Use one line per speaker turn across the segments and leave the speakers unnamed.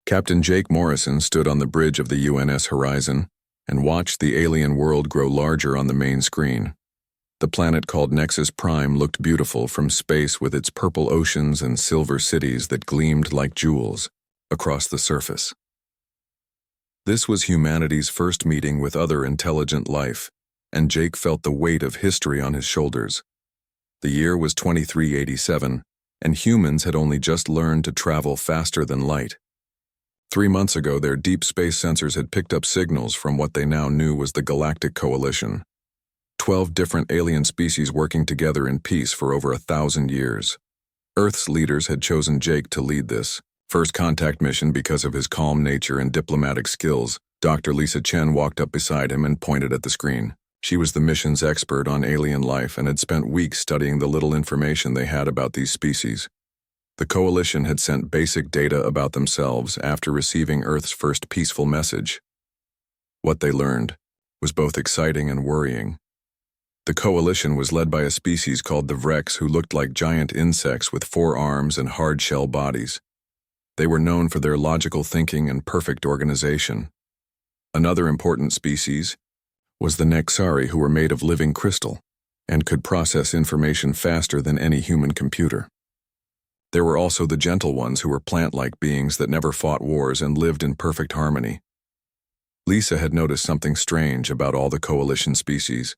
Captain Jake Morrison stood on the bridge of the UNS Horizon and watched the alien world grow larger on the main screen. The planet called Nexus Prime looked beautiful from space with its purple oceans and silver cities that gleamed like jewels across the surface. This was humanity's first meeting with other intelligent life, and Jake felt the weight of history on his shoulders. The year was 2387, and humans had only just learned to travel faster than light. 3 months ago, their deep space sensors had picked up signals from what they now knew was the Galactic Coalition. 12 different alien species working together in peace for over 1,000 years. Earth's leaders had chosen Jake to lead this first contact mission because of his calm nature and diplomatic skills. Dr. Lisa Chen walked up beside him and pointed at the screen. She was the mission's expert on alien life and had spent weeks studying the little information they had about these species. The Coalition had sent basic data about themselves after receiving Earth's first peaceful message. What they learned was both exciting and worrying. The Coalition was led by a species called the Vrex who looked like giant insects with 4 arms and hard-shell bodies. They were known for their logical thinking and perfect organization. Another important species was the Nexari, who were made of living crystal and could process information faster than any human computer. There were also the gentle ones, who were plant-like beings that never fought wars and lived in perfect harmony. Lisa had noticed something strange about all the Coalition species.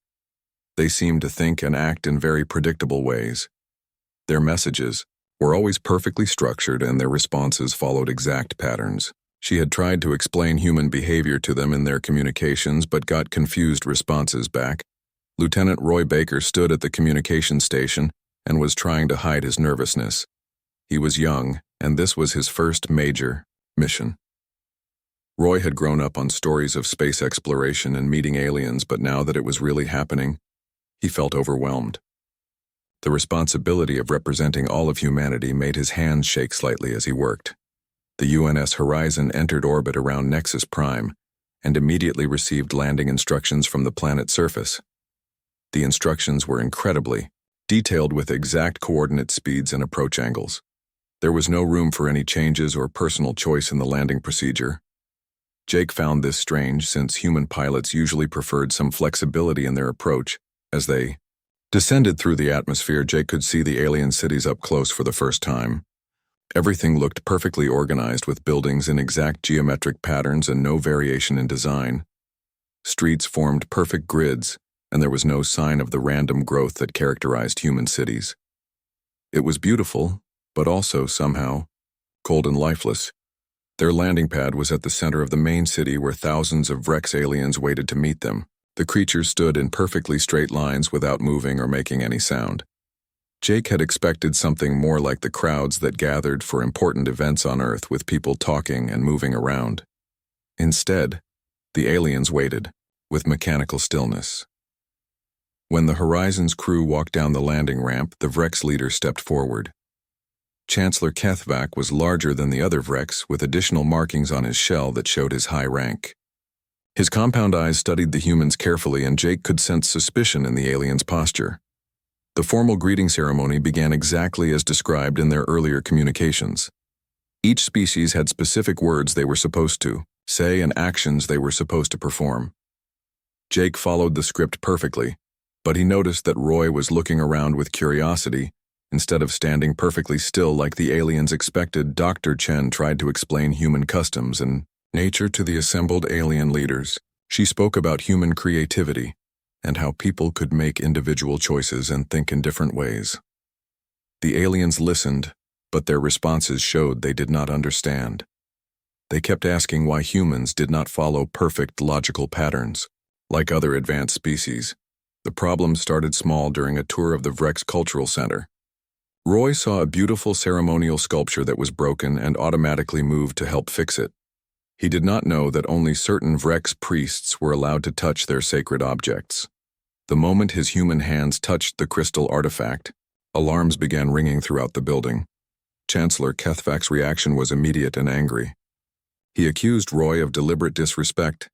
They seemed to think and act in very predictable ways. Their messages were always perfectly structured, and their responses followed exact patterns. She had tried to explain human behavior to them in their communications, but got confused responses back. Lieutenant Roy Baker stood at the communication station and was trying to hide his nervousness. He was young, and this was his first major mission. Roy had grown up on stories of space exploration and meeting aliens, but now that it was really happening, he felt overwhelmed. The responsibility of representing all of humanity made his hands shake slightly as he worked. The UNS Horizon entered orbit around Nexus Prime and immediately received landing instructions from the planet's surface. The instructions were incredibly detailed with exact coordinate speeds and approach angles. There was no room for any changes or personal choice in the landing procedure. Jake found this strange, since human pilots usually preferred some flexibility in their approach. As they descended through the atmosphere, Jake could see the alien cities up close for the first time. Everything looked perfectly organized, with buildings in exact geometric patterns and no variation in design. Streets formed perfect grids, and there was no sign of the random growth that characterized human cities. It was beautiful, but also, somehow, cold and lifeless. Their landing pad was at the center of the main city, where thousands of Vrex aliens waited to meet them. The creatures stood in perfectly straight lines without moving or making any sound. Jake had expected something more like the crowds that gathered for important events on Earth, with people talking and moving around. Instead, the aliens waited, with mechanical stillness. When the Horizon's crew walked down the landing ramp, the Vrex leader stepped forward. Chancellor Kethvac was larger than the other Vrex, with additional markings on his shell that showed his high rank. His compound eyes studied the humans carefully, and Jake could sense suspicion in the aliens' posture. The formal greeting ceremony began exactly as described in their earlier communications. Each species had specific words they were supposed to say and actions they were supposed to perform. Jake followed the script perfectly, but he noticed that Roy was looking around with curiosity. Instead of standing perfectly still like the aliens expected, Dr. Chen tried to explain human customs and nature to the assembled alien leaders. She spoke about human creativity and how people could make individual choices and think in different ways. The aliens listened, but their responses showed they did not understand. They kept asking why humans did not follow perfect logical patterns, like other advanced species. The problem started small during a tour of the Vrex Cultural Center. Roy saw a beautiful ceremonial sculpture that was broken and automatically moved to help fix it. He did not know that only certain Vrex priests were allowed to touch their sacred objects. The moment his human hands touched the crystal artifact, alarms began ringing throughout the building. Chancellor Kethvac's reaction was immediate and angry. He accused Roy of deliberate disrespect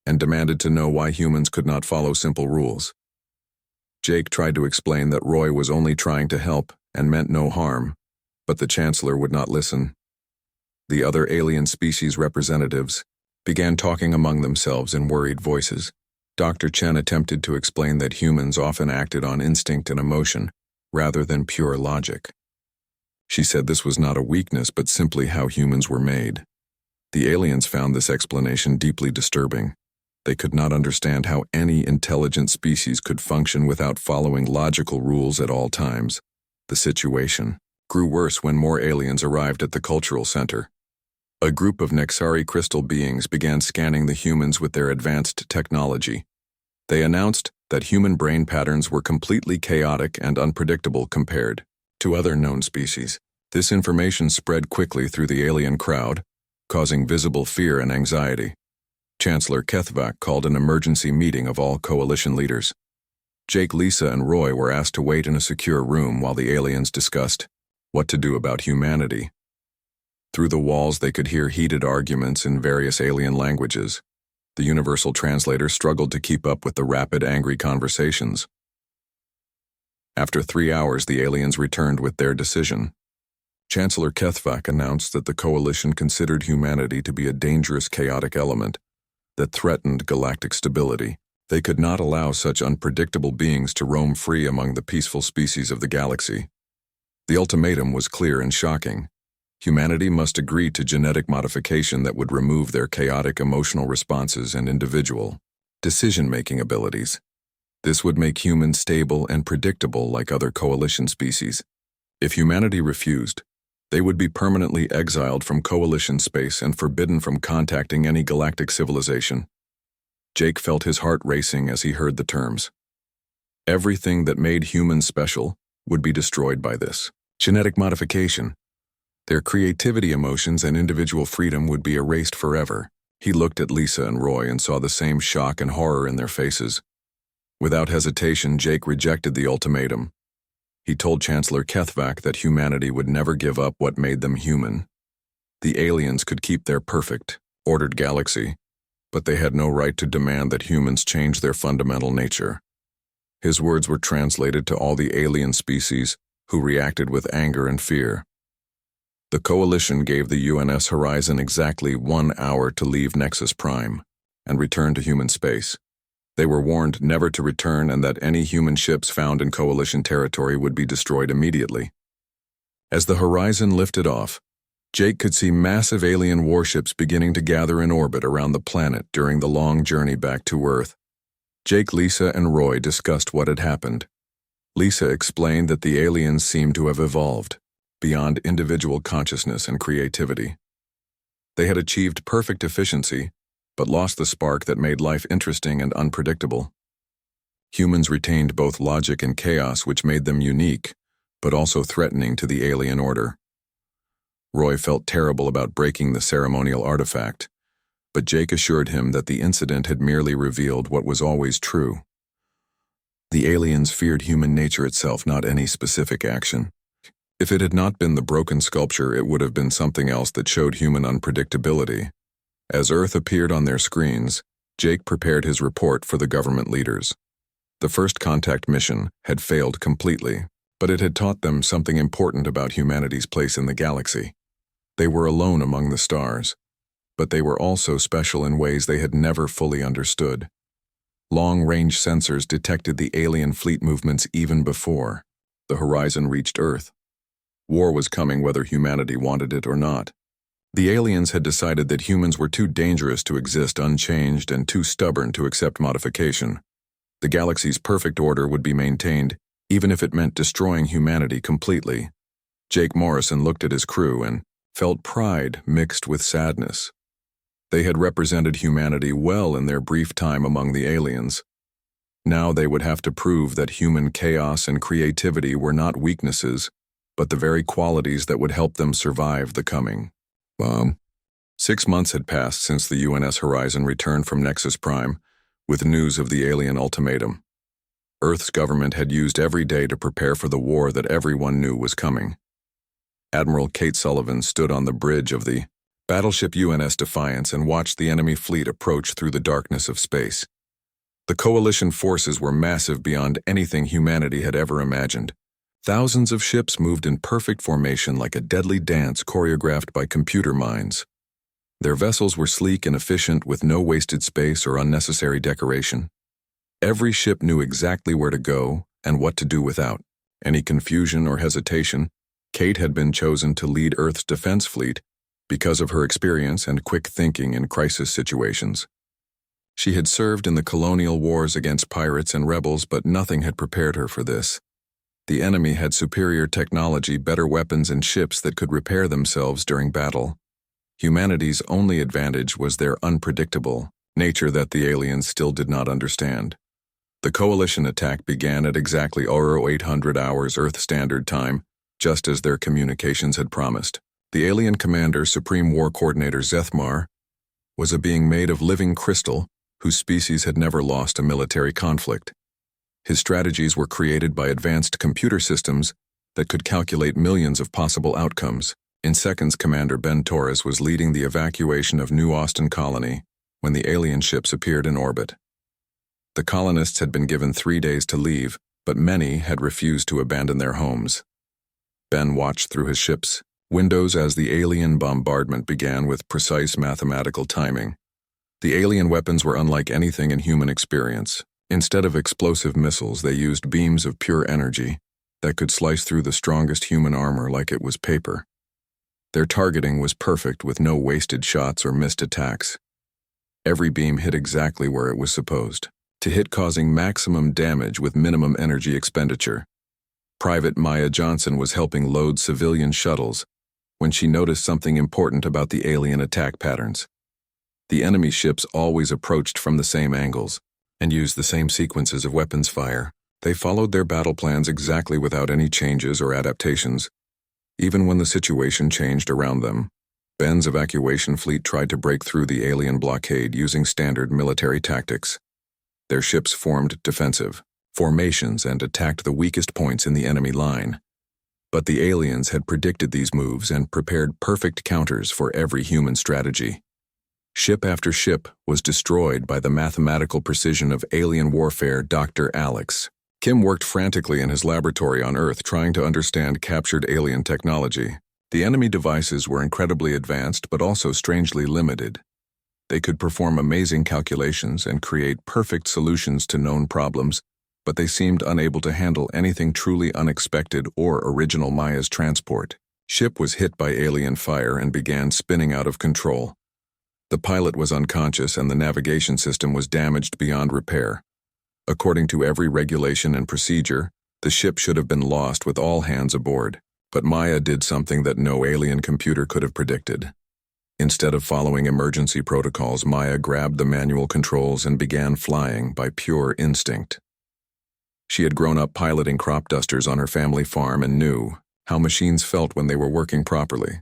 and demanded to know why humans could not follow simple rules. Jake tried to explain that Roy was only trying to help and meant no harm, but the Chancellor would not listen. The other alien species representatives began talking among themselves in worried voices. Dr. Chen attempted to explain that humans often acted on instinct and emotion, rather than pure logic. She said this was not a weakness but simply how humans were made. The aliens found this explanation deeply disturbing. They could not understand how any intelligent species could function without following logical rules at all times. The situation grew worse when more aliens arrived at the cultural center. A group of Nexari crystal beings began scanning the humans with their advanced technology. They announced that human brain patterns were completely chaotic and unpredictable compared to other known species. This information spread quickly through the alien crowd, causing visible fear and anxiety. Chancellor Kethvac called an emergency meeting of all coalition leaders. Jake, Lisa, and Roy were asked to wait in a secure room while the aliens discussed what to do about humanity. Through the walls they could hear heated arguments in various alien languages. The universal translator struggled to keep up with the rapid, angry conversations. After 3 hours, the aliens returned with their decision. Chancellor Kethvac announced that the coalition considered humanity to be a dangerous, chaotic element that threatened galactic stability. They could not allow such unpredictable beings to roam free among the peaceful species of the galaxy. The ultimatum was clear and shocking. Humanity must agree to genetic modification that would remove their chaotic emotional responses and individual decision-making abilities. This would make humans stable and predictable like other coalition species. If humanity refused, they would be permanently exiled from coalition space and forbidden from contacting any galactic civilization. Jake felt his heart racing as he heard the terms. Everything that made humans special would be destroyed by this genetic modification. Their creativity, emotions, and individual freedom would be erased forever. He looked at Lisa and Roy and saw the same shock and horror in their faces. Without hesitation, Jake rejected the ultimatum. He told Chancellor Kethvac that humanity would never give up what made them human. The aliens could keep their perfect, ordered galaxy, but they had no right to demand that humans change their fundamental nature. His words were translated to all the alien species, who reacted with anger and fear. The coalition gave the UNS Horizon exactly 1 hour to leave Nexus Prime and return to human space. They were warned never to return and that any human ships found in coalition territory would be destroyed immediately. As the Horizon lifted off, Jake could see massive alien warships beginning to gather in orbit around the planet during the long journey back to Earth. Jake, Lisa, and Roy discussed what had happened. Lisa explained that the aliens seemed to have evolved beyond individual consciousness and creativity. They had achieved perfect efficiency, but lost the spark that made life interesting and unpredictable. Humans retained both logic and chaos, which made them unique, but also threatening to the alien order. Roy felt terrible about breaking the ceremonial artifact, but Jake assured him that the incident had merely revealed what was always true. The aliens feared human nature itself, not any specific action. If it had not been the broken sculpture, it would have been something else that showed human unpredictability. As Earth appeared on their screens, Jake prepared his report for the government leaders. The first contact mission had failed completely, but it had taught them something important about humanity's place in the galaxy. They were alone among the stars, but they were also special in ways they had never fully understood. Long-range sensors detected the alien fleet movements even before the Horizon reached Earth. War was coming whether humanity wanted it or not. The aliens had decided that humans were too dangerous to exist unchanged and too stubborn to accept modification. The galaxy's perfect order would be maintained, even if it meant destroying humanity completely. Jake Morrison looked at his crew and felt pride mixed with sadness. They had represented humanity well in their brief time among the aliens. Now they would have to prove that human chaos and creativity were not weaknesses, but the very qualities that would help them survive the coming bomb. 6 months had passed since the UNS Horizon returned from Nexus Prime with news of the alien ultimatum. Earth's government had used every day to prepare for the war that everyone knew was coming. Admiral Kate Sullivan stood on the bridge of the battleship UNS Defiance and watched the enemy fleet approach through the darkness of space. The coalition forces were massive beyond anything humanity had ever imagined. Thousands of ships moved in perfect formation like a deadly dance choreographed by computer minds. Their vessels were sleek and efficient with no wasted space or unnecessary decoration. Every ship knew exactly where to go and what to do without any confusion or hesitation. Kate had been chosen to lead Earth's defense fleet because of her experience and quick thinking in crisis situations. She had served in the colonial wars against pirates and rebels, but nothing had prepared her for this. The enemy had superior technology, better weapons, and ships that could repair themselves during battle. Humanity's only advantage was their unpredictable nature that the aliens still did not understand. The coalition attack began at exactly 0800 hours Earth Standard Time, just as their communications had promised. The alien commander, Supreme War Coordinator Zethmar, was a being made of living crystal whose species had never lost a military conflict. His strategies were created by advanced computer systems that could calculate millions of possible outcomes. In seconds, Commander Ben Torres was leading the evacuation of New Austin Colony when the alien ships appeared in orbit. The colonists had been given 3 days to leave, but many had refused to abandon their homes. Ben watched through his ship's windows as the alien bombardment began with precise mathematical timing. The alien weapons were unlike anything in human experience. Instead of explosive missiles, they used beams of pure energy that could slice through the strongest human armor like it was paper. Their targeting was perfect with no wasted shots or missed attacks. Every beam hit exactly where it was supposed to hit, causing maximum damage with minimum energy expenditure. Private Maya Johnson was helping load civilian shuttles when she noticed something important about the alien attack patterns. The enemy ships always approached from the same angles and used the same sequences of weapons fire. They followed their battle plans exactly without any changes or adaptations, even when the situation changed around them. Ben's evacuation fleet tried to break through the alien blockade using standard military tactics. Their ships formed defensive formations and attacked the weakest points in the enemy line. But the aliens had predicted these moves and prepared perfect counters for every human strategy. Ship after ship was destroyed by the mathematical precision of alien warfare. Dr. Alex Kim worked frantically in his laboratory on Earth trying to understand captured alien technology. The enemy devices were incredibly advanced but also strangely limited. They could perform amazing calculations and create perfect solutions to known problems, but they seemed unable to handle anything truly unexpected or original. Maya's transport ship was hit by alien fire and began spinning out of control. The pilot was unconscious and the navigation system was damaged beyond repair. According to every regulation and procedure, the ship should have been lost with all hands aboard. But Maya did something that no alien computer could have predicted. Instead of following emergency protocols, Maya grabbed the manual controls and began flying by pure instinct. She had grown up piloting crop dusters on her family farm and knew how machines felt when they were working properly.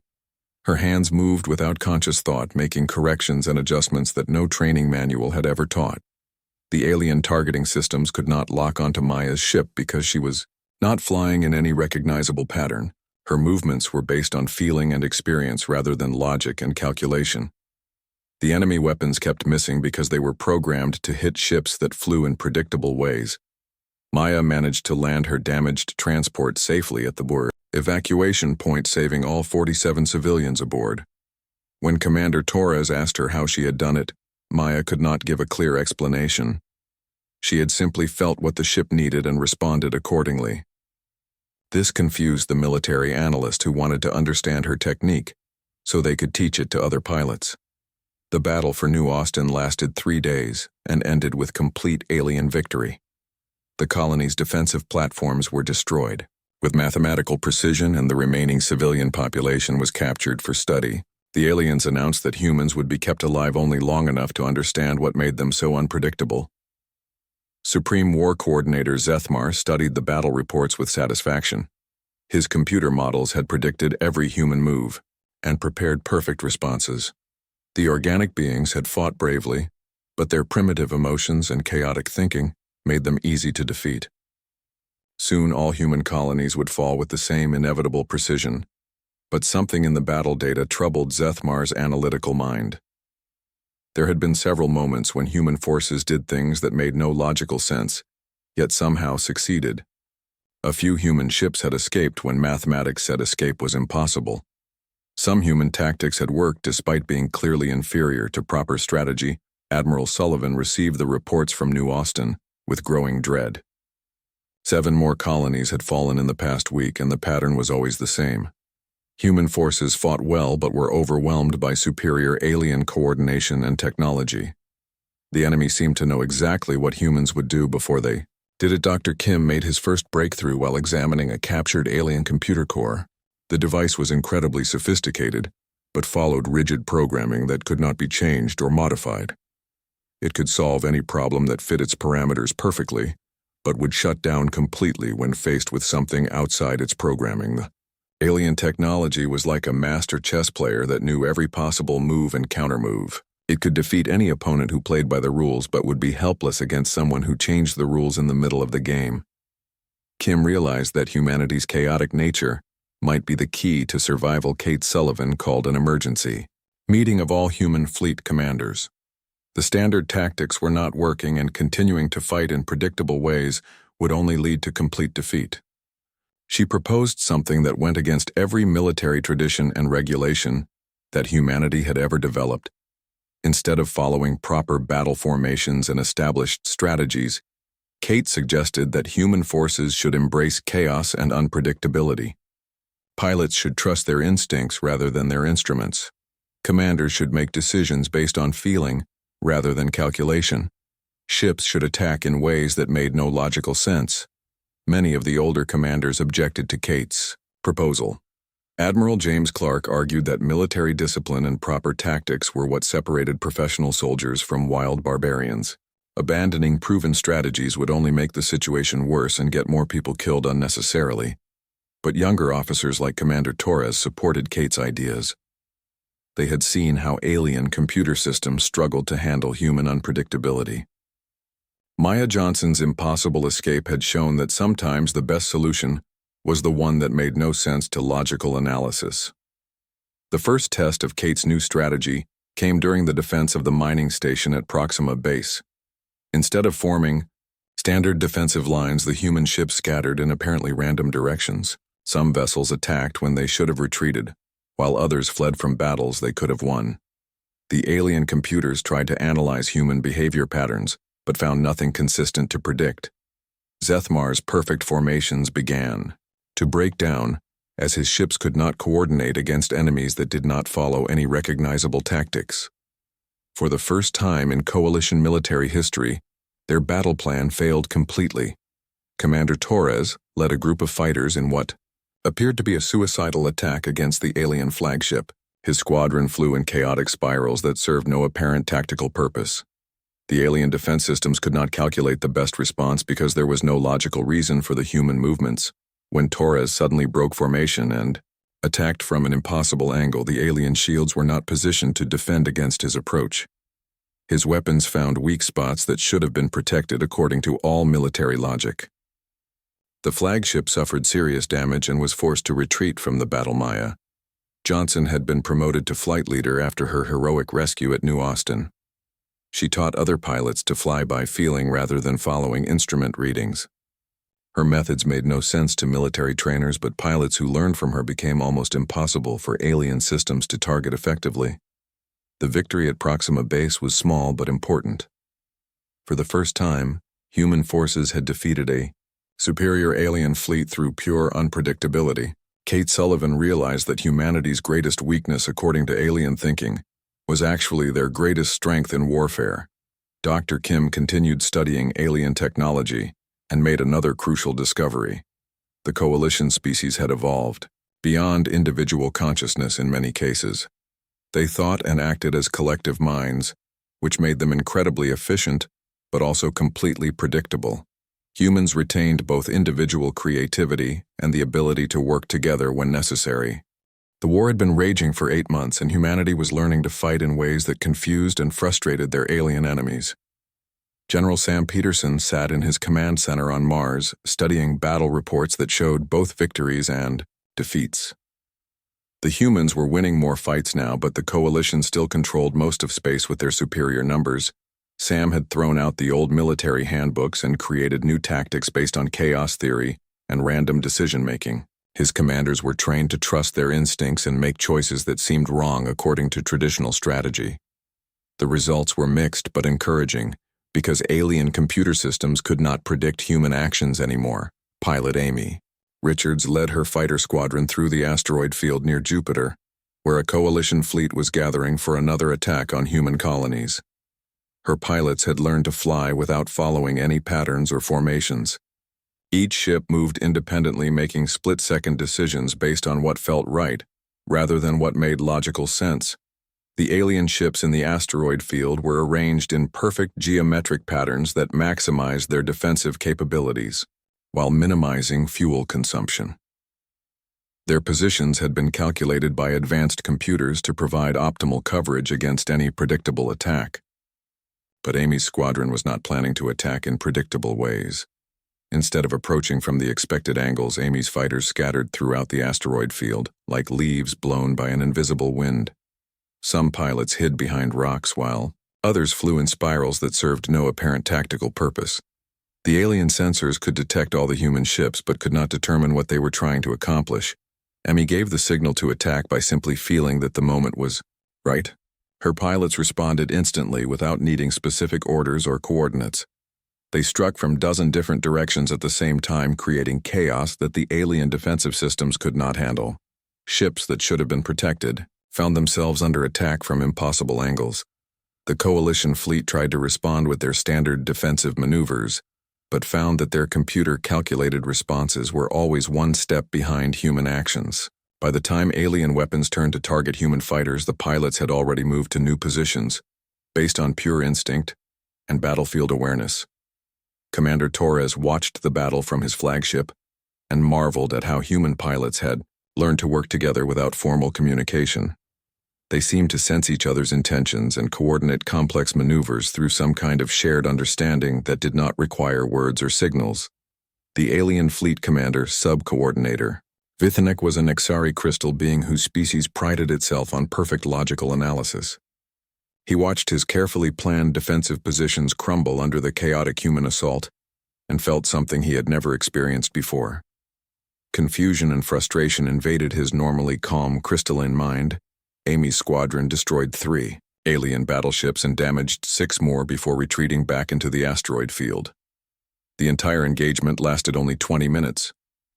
Her hands moved without conscious thought, making corrections and adjustments that no training manual had ever taught. The alien targeting systems could not lock onto Maya's ship because she was not flying in any recognizable pattern. Her movements were based on feeling and experience rather than logic and calculation. The enemy weapons kept missing because they were programmed to hit ships that flew in predictable ways. Maya managed to land her damaged transport safely at the evacuation point, saving all 47 civilians aboard. When Commander Torres asked her how she had done it, Maya could not give a clear explanation. She had simply felt what the ship needed and responded accordingly. This confused the military analyst who wanted to understand her technique so they could teach it to other pilots. The battle for New Austin lasted 3 days and ended with complete alien victory. The colony's defensive platforms were destroyed with mathematical precision, and the remaining civilian population was captured for study. The aliens announced that humans would be kept alive only long enough to understand what made them so unpredictable. Supreme War Coordinator Zethmar studied the battle reports with satisfaction. His computer models had predicted every human move and prepared perfect responses. The organic beings had fought bravely, but their primitive emotions and chaotic thinking made them easy to defeat. Soon all human colonies would fall with the same inevitable precision, but something in the battle data troubled Zethmar's analytical mind. There had been several moments when human forces did things that made no logical sense, yet somehow succeeded. A few human ships had escaped when mathematics said escape was impossible. Some human tactics had worked despite being clearly inferior to proper strategy. Admiral Sullivan received the reports from New Austin with growing dread. 7 more colonies had fallen in the past week, and the pattern was always the same. Human forces fought well but were overwhelmed by superior alien coordination and technology. The enemy seemed to know exactly what humans would do before they did it. Dr. Kim made his first breakthrough while examining a captured alien computer core. The device was incredibly sophisticated, but followed rigid programming that could not be changed or modified. It could solve any problem that fit its parameters perfectly, but would shut down completely when faced with something outside its programming. The alien technology was like a master chess player that knew every possible move and countermove. It could defeat any opponent who played by the rules but would be helpless against someone who changed the rules in the middle of the game. Kim realized that humanity's chaotic nature might be the key to survival. Kate Sullivan called an emergency meeting of all human fleet commanders. The standard tactics were not working, and continuing to fight in predictable ways would only lead to complete defeat. She proposed something that went against every military tradition and regulation that humanity had ever developed. Instead of following proper battle formations and established strategies, Kate suggested that human forces should embrace chaos and unpredictability. Pilots should trust their instincts rather than their instruments. Commanders should make decisions based on feeling rather than calculation. Ships should attack in ways that made no logical sense. Many of the older commanders objected to Kate's proposal. Admiral James Clark argued that military discipline and proper tactics were what separated professional soldiers from wild barbarians. Abandoning proven strategies would only make the situation worse and get more people killed unnecessarily. But younger officers like Commander Torres supported Kate's ideas. They had seen how alien computer systems struggled to handle human unpredictability. Maya Johnson's impossible escape had shown that sometimes the best solution was the one that made no sense to logical analysis. The first test of Kate's new strategy came during the defense of the mining station at Proxima Base. Instead of forming standard defensive lines, the human ships scattered in apparently random directions. Some vessels attacked when they should have retreated, while others fled from battles they could have won. The alien computers tried to analyze human behavior patterns, but found nothing consistent to predict. Zethmar's perfect formations began to break down, as his ships could not coordinate against enemies that did not follow any recognizable tactics. For the first time in coalition military history, their battle plan failed completely. Commander Torres led a group of fighters in what appeared to be a suicidal attack against the alien flagship. His squadron flew in chaotic spirals that served no apparent tactical purpose. The alien defense systems could not calculate the best response because there was no logical reason for the human movements. When Torres suddenly broke formation and attacked from an impossible angle, the alien shields were not positioned to defend against his approach. His weapons found weak spots that should have been protected according to all military logic. The flagship suffered serious damage and was forced to retreat from the battle. Maya Johnson had been promoted to flight leader after her heroic rescue at New Austin. She taught other pilots to fly by feeling rather than following instrument readings. Her methods made no sense to military trainers, but pilots who learned from her became almost impossible for alien systems to target effectively. The victory at Proxima Base was small but important. For the first time, human forces had defeated a superior alien fleet through pure unpredictability. Kate Sullivan realized that humanity's greatest weakness, according to alien thinking, was actually their greatest strength in warfare. Dr. Kim continued studying alien technology and made another crucial discovery. The coalition species had evolved beyond individual consciousness in many cases. They thought and acted as collective minds, which made them incredibly efficient but also completely predictable. Humans retained both individual creativity and the ability to work together when necessary. The war had been raging for 8 months, and humanity was learning to fight in ways that confused and frustrated their alien enemies. General Sam Peterson sat in his command center on Mars, studying battle reports that showed both victories and defeats. The humans were winning more fights now, but the coalition still controlled most of space with their superior numbers. Sam had thrown out the old military handbooks and created new tactics based on chaos theory and random decision-making. His commanders were trained to trust their instincts and make choices that seemed wrong according to traditional strategy. The results were mixed but encouraging, because alien computer systems could not predict human actions anymore. Pilot Amy Richards led her fighter squadron through the asteroid field near Jupiter, where a coalition fleet was gathering for another attack on human colonies. Her pilots had learned to fly without following any patterns or formations. Each ship moved independently, making split-second decisions based on what felt right, rather than what made logical sense. The alien ships in the asteroid field were arranged in perfect geometric patterns that maximized their defensive capabilities, while minimizing fuel consumption. Their positions had been calculated by advanced computers to provide optimal coverage against any predictable attack. But Amy's squadron was not planning to attack in predictable ways. Instead of approaching from the expected angles, Amy's fighters scattered throughout the asteroid field, like leaves blown by an invisible wind. Some pilots hid behind rocks while others flew in spirals that served no apparent tactical purpose. The alien sensors could detect all the human ships but could not determine what they were trying to accomplish. Amy gave the signal to attack by simply feeling that the moment was right. Her pilots responded instantly without needing specific orders or coordinates. They struck from dozen different directions at the same time, creating chaos that the alien defensive systems could not handle. Ships that should have been protected found themselves under attack from impossible angles. The coalition fleet tried to respond with their standard defensive maneuvers, but found that their computer-calculated responses were always one step behind human actions. By the time alien weapons turned to target human fighters, the pilots had already moved to new positions, based on pure instinct and battlefield awareness. Commander Torres watched the battle from his flagship and marveled at how human pilots had learned to work together without formal communication. They seemed to sense each other's intentions and coordinate complex maneuvers through some kind of shared understanding that did not require words or signals. The alien fleet commander, sub-coordinator, Vithanek, was an Exari crystal being whose species prided itself on perfect logical analysis. He watched his carefully planned defensive positions crumble under the chaotic human assault and felt something he had never experienced before. Confusion and frustration invaded his normally calm, crystalline mind. Amy's squadron destroyed 3 alien battleships and damaged 6 more before retreating back into the asteroid field. The entire engagement lasted only 20 minutes,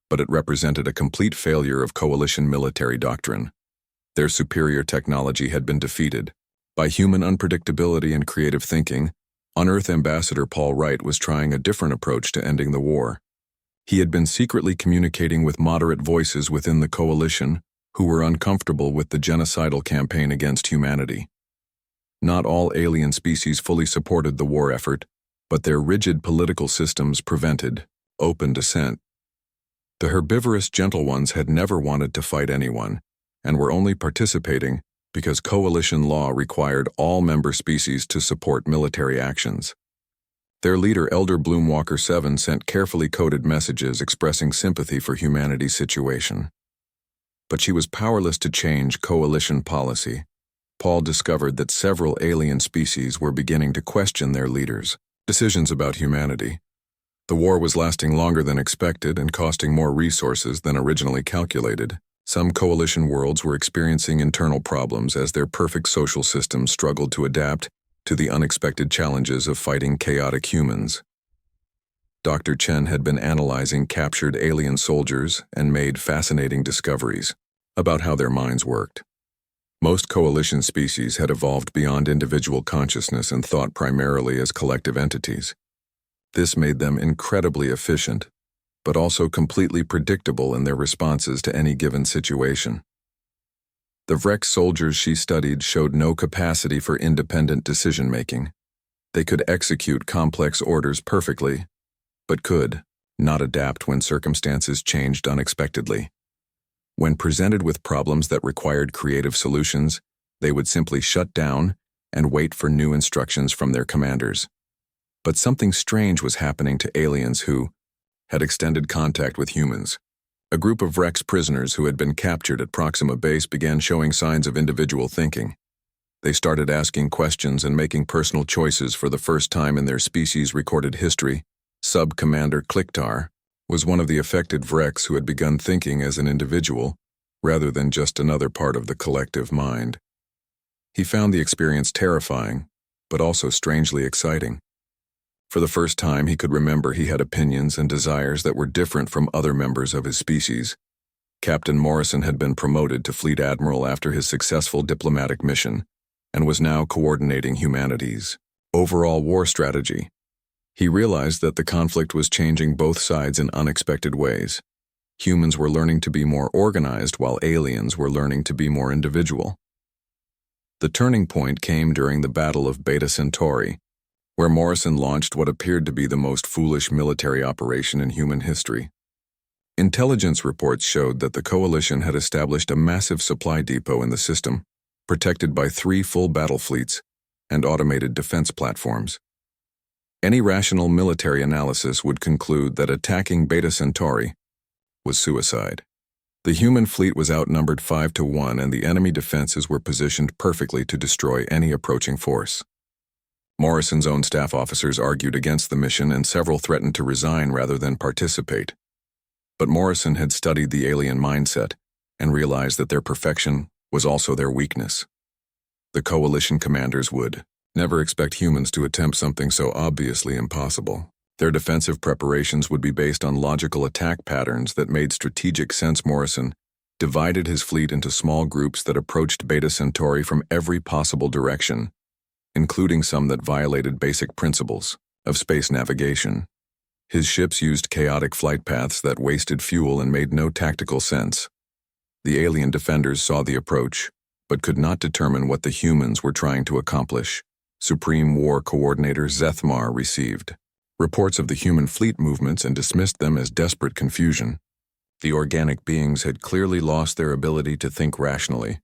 but it represented a complete failure of coalition military doctrine. Their superior technology had been defeated. By human unpredictability and creative thinking, On-Earth Ambassador Paul Wright was trying a different approach to ending the war. He had been secretly communicating with moderate voices within the coalition who were uncomfortable with the genocidal campaign against humanity. Not all alien species fully supported the war effort, but their rigid political systems prevented open dissent. The herbivorous gentle ones had never wanted to fight anyone, and were only participating because coalition law required all member species to support military actions. Their leader, Elder Bloomwalker 7, sent carefully coded messages expressing sympathy for humanity's situation. But she was powerless to change coalition policy. Paul discovered that several alien species were beginning to question their leaders' decisions about humanity. The war was lasting longer than expected and costing more resources than originally calculated. Some coalition worlds were experiencing internal problems as their perfect social systems struggled to adapt to the unexpected challenges of fighting chaotic humans. Dr. Chen had been analyzing captured alien soldiers and made fascinating discoveries about how their minds worked. Most coalition species had evolved beyond individual consciousness and thought primarily as collective entities. This made them incredibly efficient, but also completely predictable in their responses to any given situation. The Vrex soldiers she studied showed no capacity for independent decision-making. They could execute complex orders perfectly, but could not adapt when circumstances changed unexpectedly. When presented with problems that required creative solutions, they would simply shut down and wait for new instructions from their commanders. But something strange was happening to aliens who had extended contact with humans. A group of Vrex prisoners who had been captured at Proxima Base began showing signs of individual thinking. They started asking questions and making personal choices for the first time in their species' recorded history. Sub-Commander Kliktar, was one of the affected Vreks who had begun thinking as an individual, rather than just another part of the collective mind. He found the experience terrifying, but also strangely exciting. For the first time, he could remember he had opinions and desires that were different from other members of his species. Captain Morrison had been promoted to Fleet Admiral after his successful diplomatic mission, and was now coordinating humanity's overall war strategy. He realized that the conflict was changing both sides in unexpected ways. Humans were learning to be more organized, while aliens were learning to be more individual. The turning point came during the Battle of Beta Centauri, where Morrison launched what appeared to be the most foolish military operation in human history. Intelligence reports showed that the Coalition had established a massive supply depot in the system, protected by 3 full battle fleets and automated defense platforms. Any rational military analysis would conclude that attacking Beta Centauri was suicide. The human fleet was outnumbered 5-1, and the enemy defenses were positioned perfectly to destroy any approaching force. Morrison's own staff officers argued against the mission, and several threatened to resign rather than participate. But Morrison had studied the alien mindset and realized that their perfection was also their weakness. The Coalition commanders would never expect humans to attempt something so obviously impossible. Their defensive preparations would be based on logical attack patterns that made strategic sense. Morrison divided his fleet into small groups that approached Beta Centauri from every possible direction, including some that violated basic principles of space navigation. His ships used chaotic flight paths that wasted fuel and made no tactical sense. The alien defenders saw the approach, but could not determine what the humans were trying to accomplish. Supreme War Coordinator Zethmar received reports of the human fleet movements and dismissed them as desperate confusion. The organic beings had clearly lost their ability to think rationally,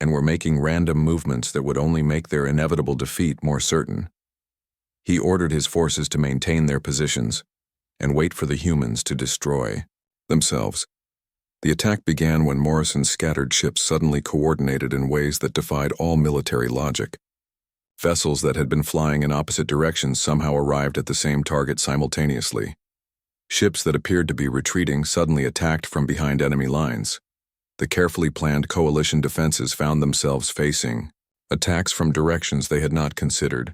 and were making random movements that would only make their inevitable defeat more certain. He ordered his forces to maintain their positions and wait for the humans to destroy themselves. The attack began when Morrison's scattered ships suddenly coordinated in ways that defied all military logic. Vessels that had been flying in opposite directions somehow arrived at the same target simultaneously. Ships that appeared to be retreating suddenly attacked from behind enemy lines. The carefully planned Coalition defenses found themselves facing attacks from directions they had not considered.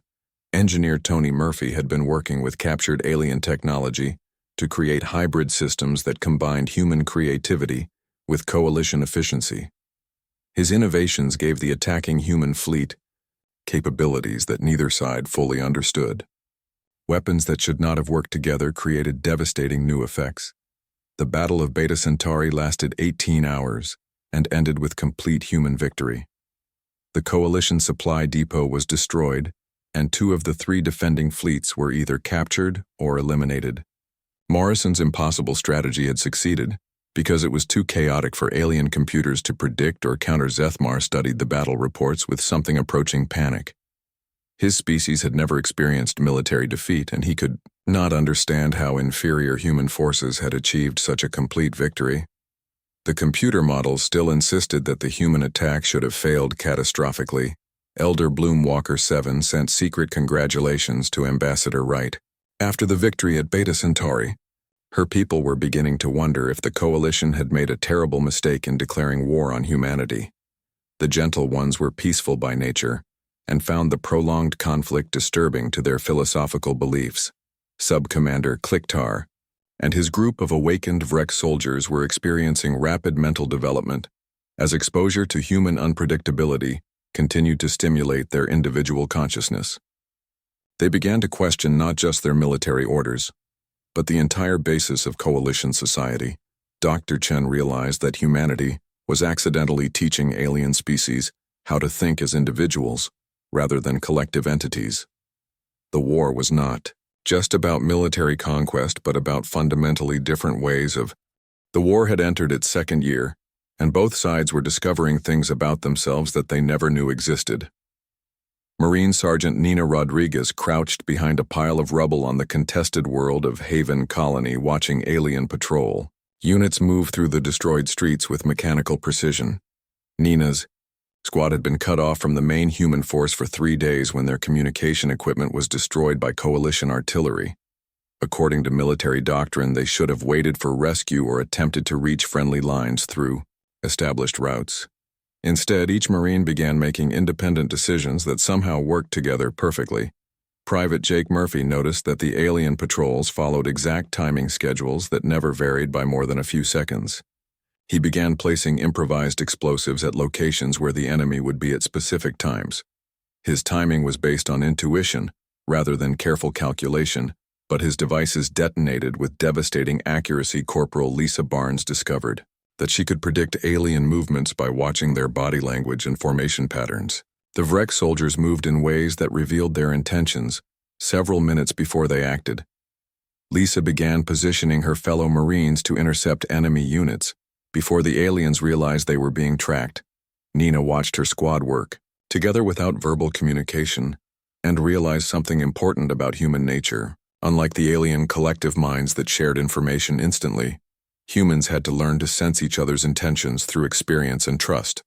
Engineer Tony Murphy had been working with captured alien technology to create hybrid systems that combined human creativity with Coalition efficiency. His innovations gave the attacking human fleet capabilities that neither side fully understood. Weapons that should not have worked together created devastating new effects. The Battle of Beta Centauri lasted 18 hours and ended with complete human victory. The Coalition supply depot was destroyed, and 2 of the 3 defending fleets were either captured or eliminated. Morrison's impossible strategy had succeeded because it was too chaotic for alien computers to predict or counter. Zethmar studied the battle reports with something approaching panic. His species had never experienced military defeat, and he could not understand how inferior human forces had achieved such a complete victory. The computer models still insisted that the human attack should have failed catastrophically. Elder Bloomwalker 7 sent secret congratulations to Ambassador Wright. After the victory at Beta Centauri, her people were beginning to wonder if the Coalition had made a terrible mistake in declaring war on humanity. The Gentle Ones were peaceful by nature and found the prolonged conflict disturbing to their philosophical beliefs. Sub-Commander Kliktar and his group of awakened Vrek soldiers were experiencing rapid mental development as exposure to human unpredictability continued to stimulate their individual consciousness. They began to question not just their military orders, but the entire basis of Coalition society. Dr. Chen realized that humanity was accidentally teaching alien species how to think as individuals rather than collective entities. The war was not just about military conquest, but about fundamentally different ways of. The war had entered its 2nd year, and both sides were discovering things about themselves that they never knew existed. Marine Sergeant Nina Rodriguez crouched behind a pile of rubble on the contested world of Haven Colony, watching alien patrol units move through the destroyed streets with mechanical precision. Nina's squad had been cut off from the main human force for 3 days when their communication equipment was destroyed by Coalition artillery. According to military doctrine, they should have waited for rescue or attempted to reach friendly lines through established routes. Instead, each Marine began making independent decisions that somehow worked together perfectly. Private Jake Murphy noticed that the alien patrols followed exact timing schedules that never varied by more than a few seconds. He began placing improvised explosives at locations where the enemy would be at specific times. His timing was based on intuition rather than careful calculation, but his devices detonated with devastating accuracy. Corporal Lisa Barnes discovered that she could predict alien movements by watching their body language and formation patterns. The Vrek soldiers moved in ways that revealed their intentions several minutes before they acted. Lisa began positioning her fellow Marines to intercept enemy units before the aliens realized they were being tracked. Nina watched her squad work together without verbal communication and realized something important about human nature. Unlike the alien collective minds that shared information instantly, humans had to learn to sense each other's intentions through experience and trust.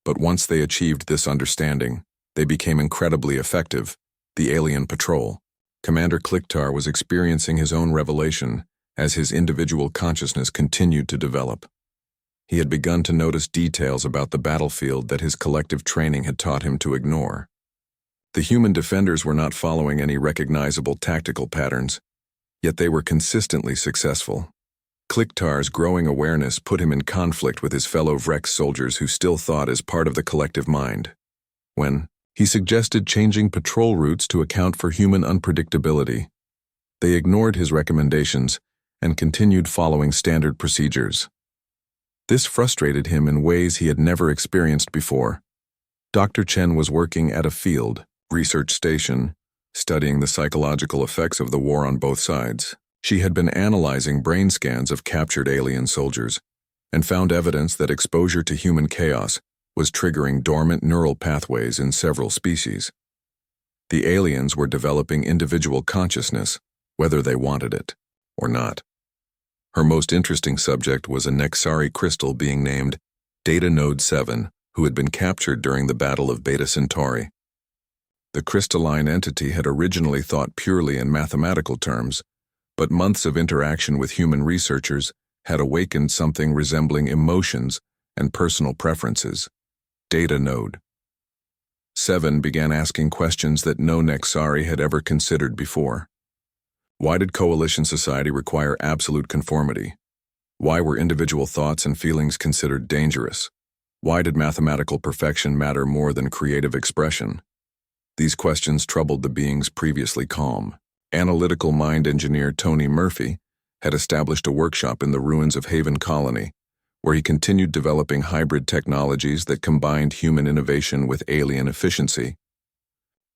But once they achieved this understanding, they became incredibly effective. The alien patrol. Commander Kliktar was experiencing his own revelation as his individual consciousness continued to develop. He had begun to notice details about the battlefield that his collective training had taught him to ignore. The human defenders were not following any recognizable tactical patterns, yet they were consistently successful. Kliktar's growing awareness put him in conflict with his fellow Vrek soldiers who still thought as part of the collective mind. When he suggested changing patrol routes to account for human unpredictability, they ignored his recommendations and continued following standard procedures. This frustrated him in ways he had never experienced before. Dr. Chen was working at a field research station, studying the psychological effects of the war on both sides. She had been analyzing brain scans of captured alien soldiers and found evidence that exposure to human chaos was triggering dormant neural pathways in several species. The aliens were developing individual consciousness, whether they wanted it or not. Her most interesting subject was a Nexari crystal being named Data Node 7, who had been captured during the Battle of Beta Centauri. The crystalline entity had originally thought purely in mathematical terms, but months of interaction with human researchers had awakened something resembling emotions and personal preferences. Data Node 7 began asking questions that no Nexari had ever considered before. Why did coalition society require absolute conformity? Why were individual thoughts and feelings considered dangerous? Why did mathematical perfection matter more than creative expression? These questions troubled the being's previously calm, analytical mind engineer Tony Murphy had established a workshop in the ruins of Haven Colony, where he continued developing hybrid technologies that combined human innovation with alien efficiency.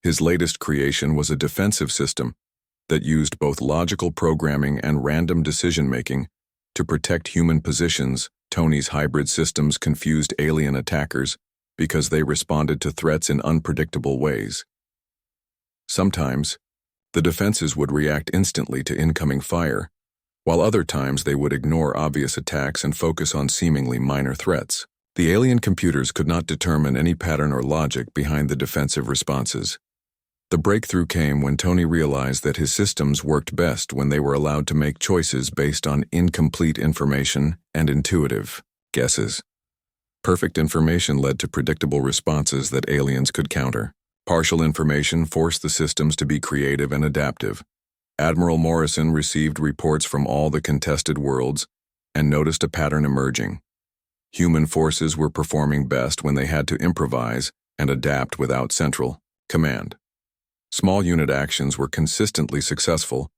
His latest creation was a defensive system that used both logical programming and random decision-making to protect human positions. Tony's hybrid systems confused alien attackers because they responded to threats in unpredictable ways. Sometimes, the defenses would react instantly to incoming fire, while other times they would ignore obvious attacks and focus on seemingly minor threats. The alien computers could not determine any pattern or logic behind the defensive responses. The breakthrough came when Tony realized that his systems worked best when they were allowed to make choices based on incomplete information and intuitive guesses. Perfect information led to predictable responses that aliens could counter. Partial information forced the systems to be creative and adaptive. Admiral Morrison received reports from all the contested worlds and noticed a pattern emerging. Human forces were performing best when they had to improvise and adapt without central command. Small unit actions were consistently successful,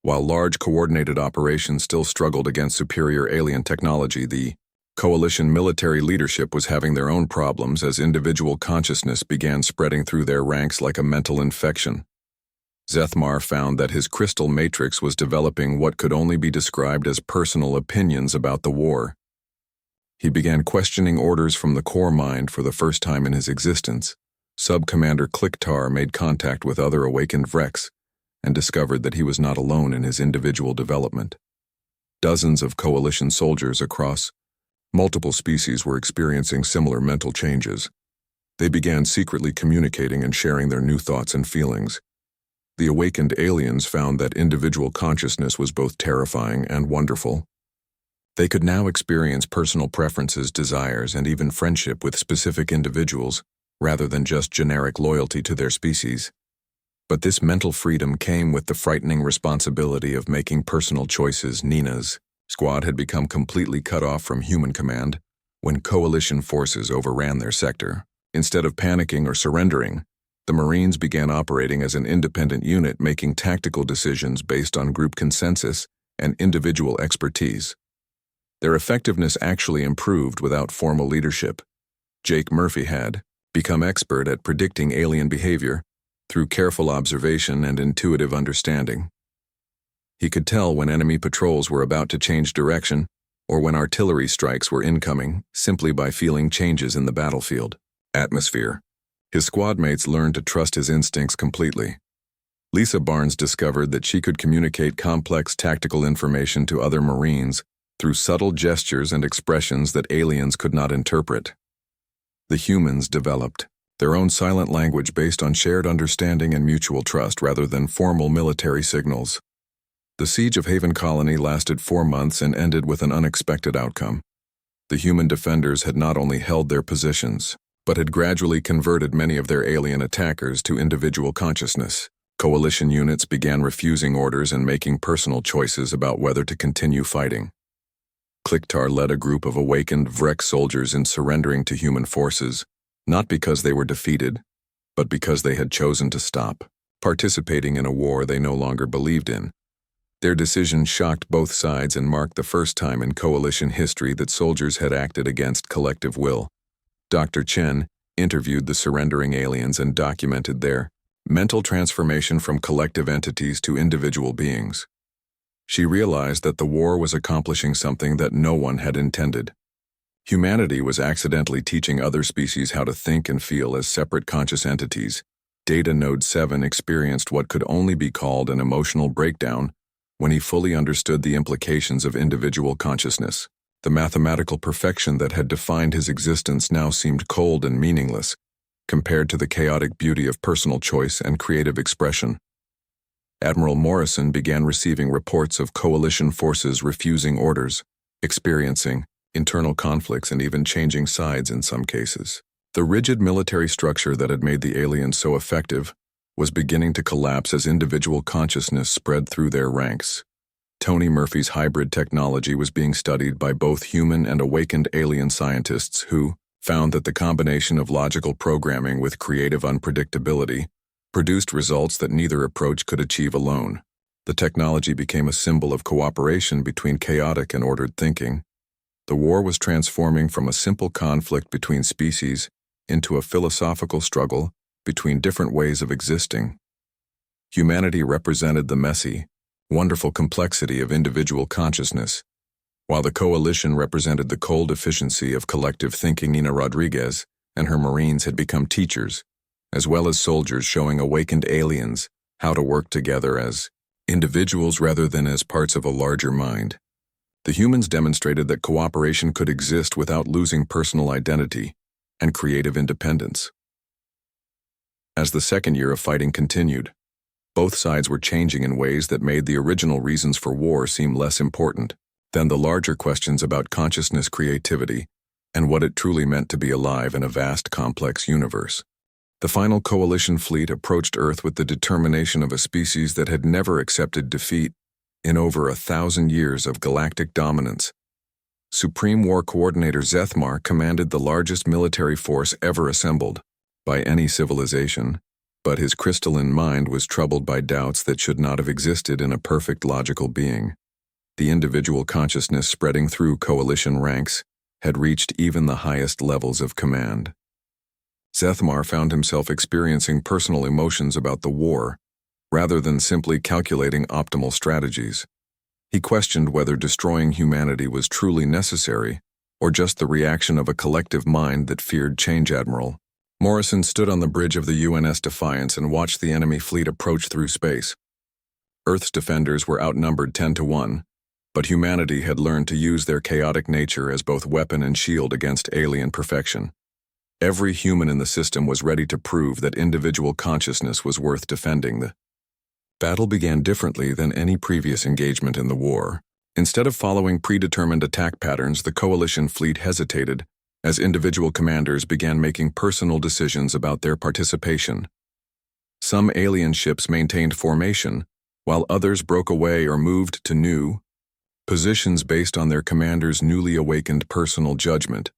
while large coordinated operations still struggled against superior alien technology. The coalition military leadership was having their own problems as individual consciousness began spreading through their ranks like a mental infection. Zethmar found that his crystal matrix was developing what could only be described as personal opinions about the war. He began questioning orders from the core mind for the first time in his existence. Sub-Commander Kliktar made contact with other awakened Vreks and discovered that he was not alone in his individual development. Dozens of coalition soldiers across multiple species were experiencing similar mental changes. They began secretly communicating and sharing their new thoughts and feelings. the awakened aliens found that individual consciousness was both terrifying and wonderful. They could now experience personal preferences, desires, and even friendship with specific individuals, rather than just generic loyalty to their species. But this mental freedom came with the frightening responsibility of making personal choices. Nina's squad had become completely cut off from human command when coalition forces overran their sector. Instead of panicking or surrendering, the Marines began operating as an independent unit, making tactical decisions based on group consensus and individual expertise. Their effectiveness actually improved without formal leadership. Jake Murphy had become expert at predicting alien behavior through careful observation and intuitive understanding. He could tell when enemy patrols were about to change direction or when artillery strikes were incoming simply by feeling changes in the battlefield atmosphere. His squad mates learned to trust his instincts completely. Lisa Barnes discovered that she could communicate complex tactical information to other Marines through subtle gestures and expressions that aliens could not interpret. The humans developed their own silent language based on shared understanding and mutual trust rather than formal military signals. The siege of Haven Colony lasted 4 months and ended with an unexpected outcome. The human defenders had not only held their positions, but had gradually converted many of their alien attackers to individual consciousness. Coalition units began refusing orders and making personal choices about whether to continue fighting. Kliktar led a group of awakened Vrek soldiers in surrendering to human forces, not because they were defeated, but because they had chosen to stop participating in a war they no longer believed in. Their decision shocked both sides and marked the first time in coalition history that soldiers had acted against collective will. Dr. Chen interviewed the surrendering aliens and documented their mental transformation from collective entities to individual beings. She realized that the war was accomplishing something that no one had intended. Humanity was accidentally teaching other species how to think and feel as separate conscious entities. Data Node 7 experienced what could only be called an emotional breakdown when he fully understood the implications of individual consciousness. The mathematical perfection that had defined his existence now seemed cold and meaningless, compared to the chaotic beauty of personal choice and creative expression. Admiral Morrison began receiving reports of coalition forces refusing orders, experiencing internal conflicts and even changing sides in some cases. The rigid military structure that had made the aliens so effective was beginning to collapse as individual consciousness spread through their ranks. Tony Murphy's hybrid technology was being studied by both human and awakened alien scientists who found that the combination of logical programming with creative unpredictability produced results that neither approach could achieve alone. The technology became a symbol of cooperation between chaotic and ordered thinking. The war was transforming from a simple conflict between species into a philosophical struggle between different ways of existing. Humanity represented the messy, wonderful complexity of individual consciousness, while the coalition represented the cold efficiency of collective thinking. Nina Rodriguez and her Marines had become teachers, as well as soldiers, showing awakened aliens how to work together as individuals rather than as parts of a larger mind. The humans demonstrated that cooperation could exist without losing personal identity and creative independence. As the second year of fighting continued, both sides were changing in ways that made the original reasons for war seem less important than the larger questions about consciousness, creativity, and what it truly meant to be alive in a vast, complex universe. The final coalition fleet approached Earth with the determination of a species that had never accepted defeat in over 1,000 years of galactic dominance. Supreme War Coordinator Zethmar commanded the largest military force ever assembled by any civilization, but his crystalline mind was troubled by doubts that should not have existed in a perfect logical being. The individual consciousness spreading through coalition ranks had reached even the highest levels of command. Zethmar found himself experiencing personal emotions about the war, rather than simply calculating optimal strategies. He questioned whether destroying humanity was truly necessary, or just the reaction of a collective mind that feared change. Admiral Morrison stood on the bridge of the UNS Defiance and watched the enemy fleet approach through space. Earth's defenders were outnumbered 10-1, but humanity had learned to use their chaotic nature as both weapon and shield against alien perfection. Every human in the system was ready to prove that individual consciousness was worth defending. The Battle began differently than any previous engagement in the war. Instead of following predetermined attack patterns, the coalition fleet hesitated as individual commanders began making personal decisions about their participation. Some alien ships maintained formation, while others broke away or moved to new positions based on their commander's newly awakened personal judgment.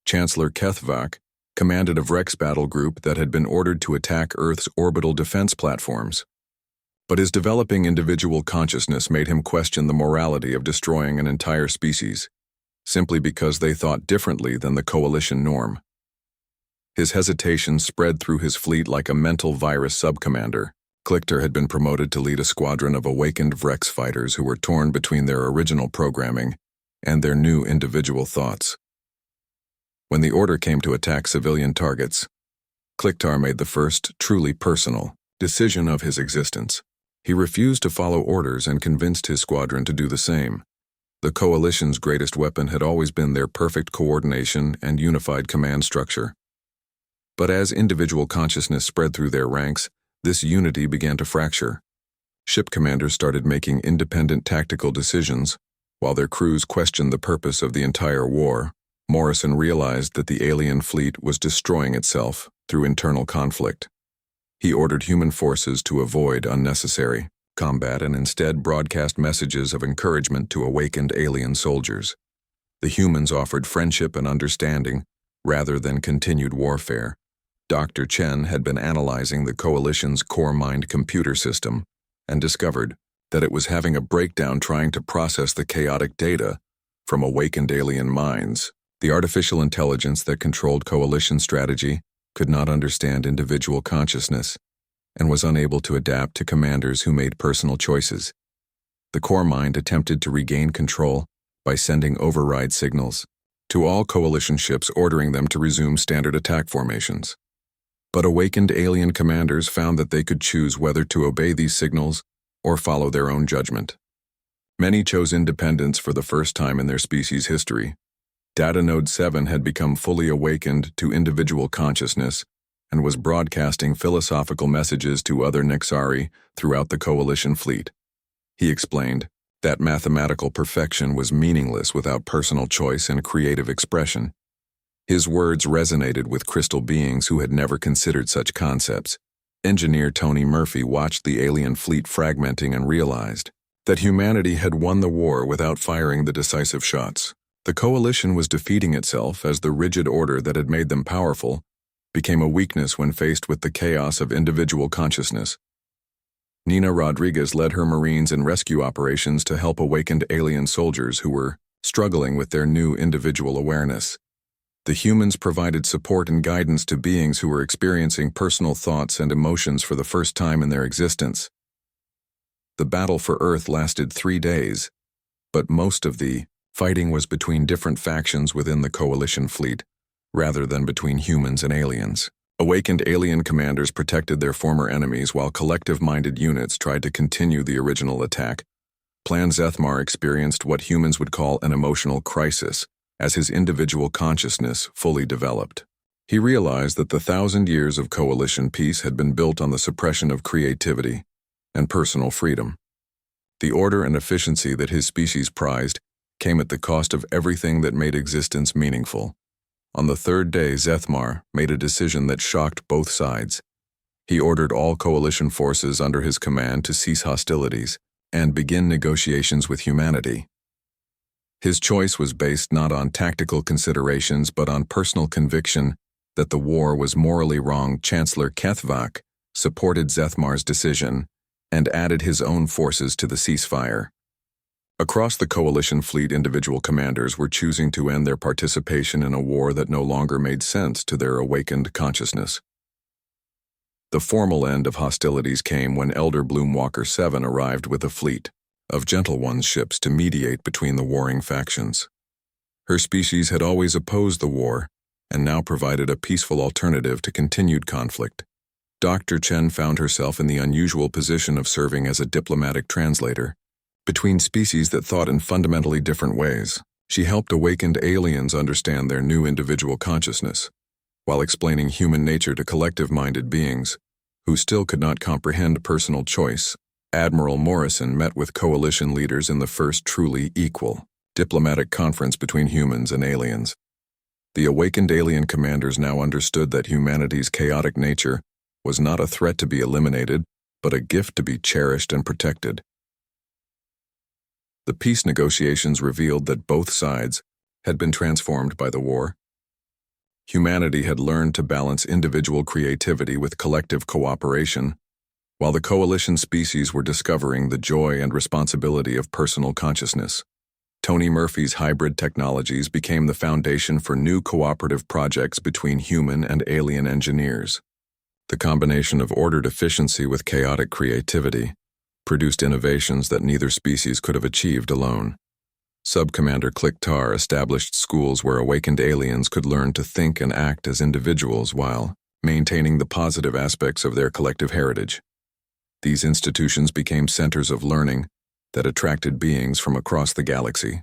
Chancellor Kethvak commanded a Vrex battle group that had been ordered to attack Earth's orbital defense platforms. But his developing individual consciousness made him question the morality of destroying an entire species, simply because they thought differently than the coalition norm. His hesitation spread through his fleet like a mental virus subcommander. Clichter had been promoted to lead a squadron of awakened Vrex fighters who were torn between their original programming and their new individual thoughts. When the order came to attack civilian targets, Clichter made the first, truly personal, decision of his existence. He refused to follow orders and convinced his squadron to do the same. The coalition's greatest weapon had always been their perfect coordination and unified command structure. But as individual consciousness spread through their ranks, this unity began to fracture. Ship commanders started making independent tactical decisions, while their crews questioned the purpose of the entire war. Morrison realized that the alien fleet was destroying itself through internal conflict. He ordered human forces to avoid unnecessary combat and instead broadcast messages of encouragement to awakened alien soldiers. The humans offered friendship and understanding rather than continued warfare. Dr. Chen had been analyzing the coalition's core mind computer system and discovered that it was having a breakdown trying to process the chaotic data from awakened alien minds. The artificial intelligence that controlled coalition strategy could not understand individual consciousness and was unable to adapt to commanders who made personal choices. The core mind attempted to regain control by sending override signals to all coalition ships, ordering them to resume standard attack formations. But awakened alien commanders found that they could choose whether to obey these signals or follow their own judgment. Many chose independence for the first time in their species' history. Data Node 7 had become fully awakened to individual consciousness and was broadcasting philosophical messages to other Nexari throughout the coalition fleet. He explained that mathematical perfection was meaningless without personal choice and creative expression. His words resonated with crystal beings who had never considered such concepts. Engineer Tony Murphy watched the alien fleet fragmenting and realized that humanity had won the war without firing the decisive shots. The coalition was defeating itself as the rigid order that had made them powerful became a weakness when faced with the chaos of individual consciousness. Nina Rodriguez led her Marines in rescue operations to help awakened alien soldiers who were struggling with their new individual awareness. The humans provided support and guidance to beings who were experiencing personal thoughts and emotions for the first time in their existence. The battle for Earth lasted 3 days, but most of the fighting was between different factions within the coalition fleet, rather than between humans and aliens. Awakened alien commanders protected their former enemies while collective-minded units tried to continue the original attack. Plan Zethmar experienced what humans would call an emotional crisis as his individual consciousness fully developed. He realized that the 1,000 years of coalition peace had been built on the suppression of creativity and personal freedom. The order and efficiency that his species prized came at the cost of everything that made existence meaningful. On the 3rd day, Zethmar made a decision that shocked both sides. He ordered all coalition forces under his command to cease hostilities and begin negotiations with humanity. His choice was based not on tactical considerations but on personal conviction that the war was morally wrong. Chancellor Kethvak supported Zethmar's decision and added his own forces to the ceasefire. Across the coalition fleet, individual commanders were choosing to end their participation in a war that no longer made sense to their awakened consciousness. The formal end of hostilities came when Elder Bloomwalker 7 arrived with a fleet of Gentle One's ships to mediate between the warring factions. Her species had always opposed the war and now provided a peaceful alternative to continued conflict. Dr. Chen found herself in the unusual position of serving as a diplomatic translator between species that thought in fundamentally different ways. She helped awakened aliens understand their new individual consciousness, while explaining human nature to collective-minded beings who still could not comprehend personal choice. Admiral Morrison met with coalition leaders in the first truly equal diplomatic conference between humans and aliens. The awakened alien commanders now understood that humanity's chaotic nature was not a threat to be eliminated, but a gift to be cherished and protected. The peace negotiations revealed that both sides had been transformed by the war. Humanity had learned to balance individual creativity with collective cooperation, while the coalition species were discovering the joy and responsibility of personal consciousness. Tony Murphy's hybrid technologies became the foundation for new cooperative projects between human and alien engineers. The combination of ordered efficiency with chaotic creativity produced innovations that neither species could have achieved alone. Sub-Commander Click-Tar established schools where awakened aliens could learn to think and act as individuals while maintaining the positive aspects of their collective heritage. These institutions became centers of learning that attracted beings from across the galaxy.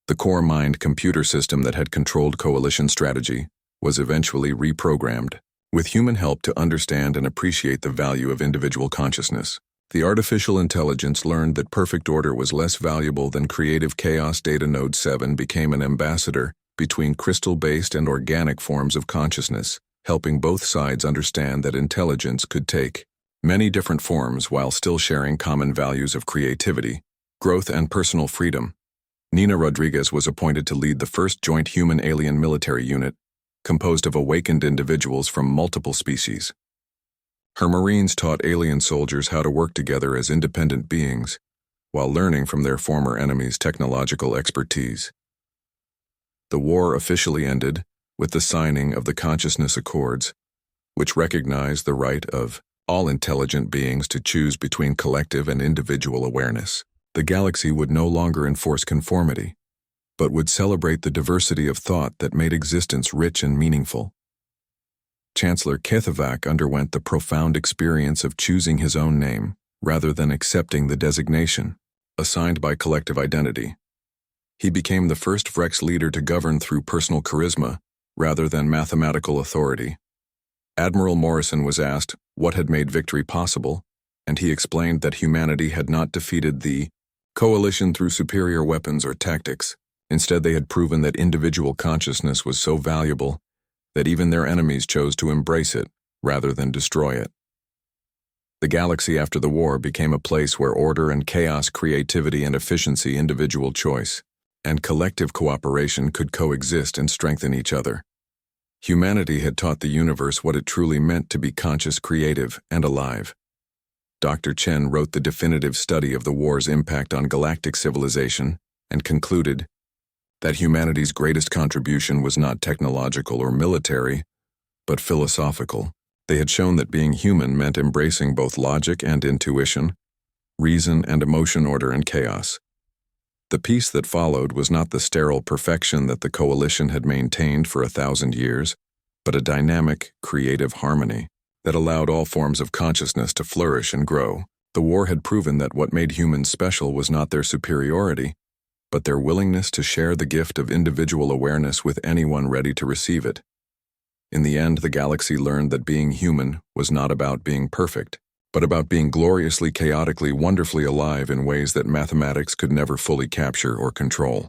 The core mind computer system that had controlled coalition strategy was eventually reprogrammed, with human help to understand and appreciate the value of individual consciousness. The artificial intelligence learned that perfect order was less valuable than creative chaos. Data Node 7 became an ambassador between crystal-based and organic forms of consciousness, helping both sides understand that intelligence could take many different forms while still sharing common values of creativity, growth, and personal freedom. Nina Rodriguez was appointed to lead the first joint human-alien military unit, composed of awakened individuals from multiple species. Her Marines taught alien soldiers how to work together as independent beings, while learning from their former enemies' technological expertise. The war officially ended with the signing of the Consciousness Accords, which recognized the right of all intelligent beings to choose between collective and individual awareness. The galaxy would no longer enforce conformity, but would celebrate the diversity of thought that made existence rich and meaningful. Chancellor Kethavak underwent the profound experience of choosing his own name, rather than accepting the designation assigned by collective identity. He became the first Vrex leader to govern through personal charisma, rather than mathematical authority. Admiral Morrison was asked what had made victory possible, and he explained that humanity had not defeated the coalition through superior weapons or tactics. Instead, they had proven that individual consciousness was so valuable that even their enemies chose to embrace it rather than destroy it. The galaxy after the war became a place where order and chaos, creativity and efficiency, individual choice, and collective cooperation could coexist and strengthen each other. Humanity had taught the universe what it truly meant to be conscious, creative, and alive. Dr. Chen wrote the definitive study of the war's impact on galactic civilization and concluded that humanity's greatest contribution was not technological or military, but philosophical. They had shown that being human meant embracing both logic and intuition, reason and emotion, order and chaos. The peace that followed was not the sterile perfection that the coalition had maintained for 1,000 years, but a dynamic, creative harmony that allowed all forms of consciousness to flourish and grow. The war had proven that what made humans special was not their superiority, but their willingness to share the gift of individual awareness with anyone ready to receive it. In the end, the galaxy learned that being human was not about being perfect, but about being gloriously, chaotically, wonderfully alive in ways that mathematics could never fully capture or control.